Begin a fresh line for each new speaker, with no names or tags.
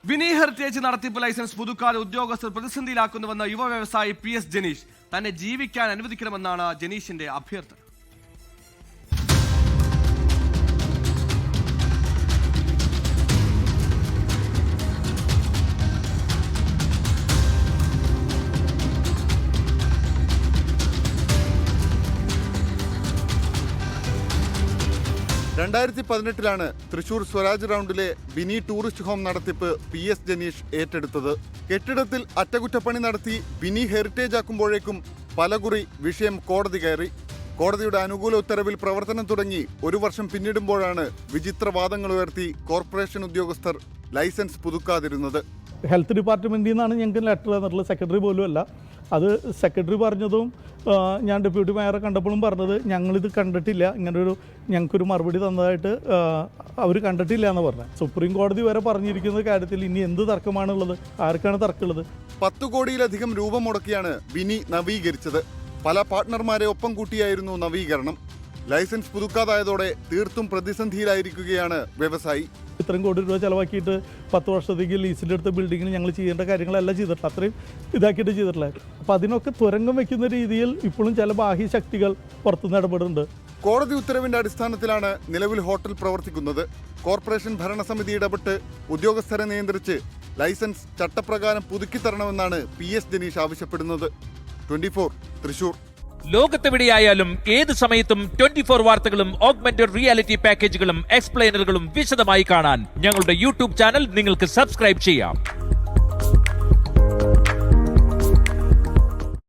വിനി heritage നടത്തിപ്പ് licence പുതുക്കാതെ ഉദ്യോഗസ്ഥർ പ്രതിസന്ധിയിലാക്കുന്നുവെന്ന യുവ വ്യവസായി PS ജനീഷ് തന്നെ ജീവിക്കാൻ അനുവദിക്കണമെന്നാണ് ജനീഷിന്റെ അഭ്യർത്ഥന.
ലാണ് തൃശൂർ സ്വരാജ് റൗണ്ടിലെ ബിനി ടൂറിസ്റ്റ് ഹോം നടത്തിപ്പ് PS ജനീഷ് ഏറ്റെടുത്തത്. കെട്ടിടത്തിൽ അറ്റകുറ്റപ്പണി നടത്തി ബിനി ഹെറിറ്റേജ് ആക്കുമ്പോഴേക്കും പലകുറി വിഷയം കോടതി കയറി. കോടതിയുടെ അനുകൂല ഉത്തരവിൽ പ്രവർത്തനം തുടങ്ങി 1 വർഷം പിന്നിടുമ്പോഴാണ് വിചിത്രവാദങ്ങൾ ഉയർത്തി കോർപ്പറേഷൻ ഉദ്യോഗസ്ഥർ ലൈസൻസ് പുതുക്കാതിരുന്നത്.
ഹെൽത്ത് ഡിപ്പാർട്ട്മെൻറ്റിൽ നിന്നാണ് ഞങ്ങൾക്ക് ലെറ്റർ തന്നിട്ടുള്ളത്, സെക്രട്ടറി പോലും അല്ല. അത് സെക്രട്ടറി പറഞ്ഞതും ഞാൻ ഡെപ്യൂട്ടി മേയറെ കണ്ടപ്പോഴും പറഞ്ഞത് ഞങ്ങളിത് കണ്ടിട്ടില്ല, ഇങ്ങനൊരു ഞങ്ങൾക്കൊരു മറുപടി തന്നതായിട്ട് അവർ കണ്ടിട്ടില്ല എന്ന് പറഞ്ഞത്. സുപ്രീം കോടതി വരെ പറഞ്ഞിരിക്കുന്ന കാര്യത്തിൽ ഇനി എന്ത് തർക്കമാണുള്ളത്, ആർക്കാണ് തർക്കമുള്ളത്?
10 കോടിയിലധികം രൂപ മുടക്കിയാണ് ബിനി നവീകരിച്ചത്. പല പാർട്ട്ണർമാരെ ഒപ്പം കൂട്ടിയായിരുന്നു നവീകരണം. ലൈസൻസ് പുതുക്കാതായതോടെ തീർത്തും പ്രതിസന്ധിയിലായിരിക്കുകയാണ് വ്യവസായി.
ഇത്രയും കോടി രൂപ ചിലവാക്കിയിട്ട് 10 വർഷത്തേക്ക് ലീസിലെടുത്ത ബിൽഡിങ്ങിന് ഞങ്ങൾ ചെയ്യേണ്ട കാര്യങ്ങളെല്ലാം ചെയ്തിട്ടില്ല, അത്രയും ഇതാക്കിയിട്ട് ചെയ്തിട്ടില്ല. അപ്പോൾ അതിനൊക്കെ തുരങ്കം വയ്ക്കുന്ന രീതിയിൽ ഇപ്പോഴും ചില ബാഹ്യ ശക്തികൾ പുറത്തുനിന്ന് ഇടപെടുന്നുണ്ട്.
കോടതി ഉത്തരവിന്റെ അടിസ്ഥാനത്തിലാണ് നിലവിൽ ഹോട്ടൽ പ്രവർത്തിക്കുന്നത്. കോർപ്പറേഷൻ ഭരണസമിതി ഇടപെട്ട് ഉദ്യോഗസ്ഥരെ നിയന്ത്രിച്ച് ലൈസൻസ് ചട്ടപ്രകാരം പുതുക്കിത്തരണമെന്നാണ് PS ജനീഷ് ആവശ്യപ്പെടുന്നത്. 24 തൃശൂർ.
ലോകത്തെവിടെയായാലും ഏത് സമയത്തും 24 വാർത്തകളും ഓഗ്മെന്റഡ് റിയാലിറ്റി പാക്കേജുകളും എക്സ്പ്ലെയിനറുകളും വിശദമായി കാണാൻ ഞങ്ങളുടെ YouTube ചാനൽ നിങ്ങൾക്ക് സബ്സ്ക്രൈബ് ചെയ്യാം.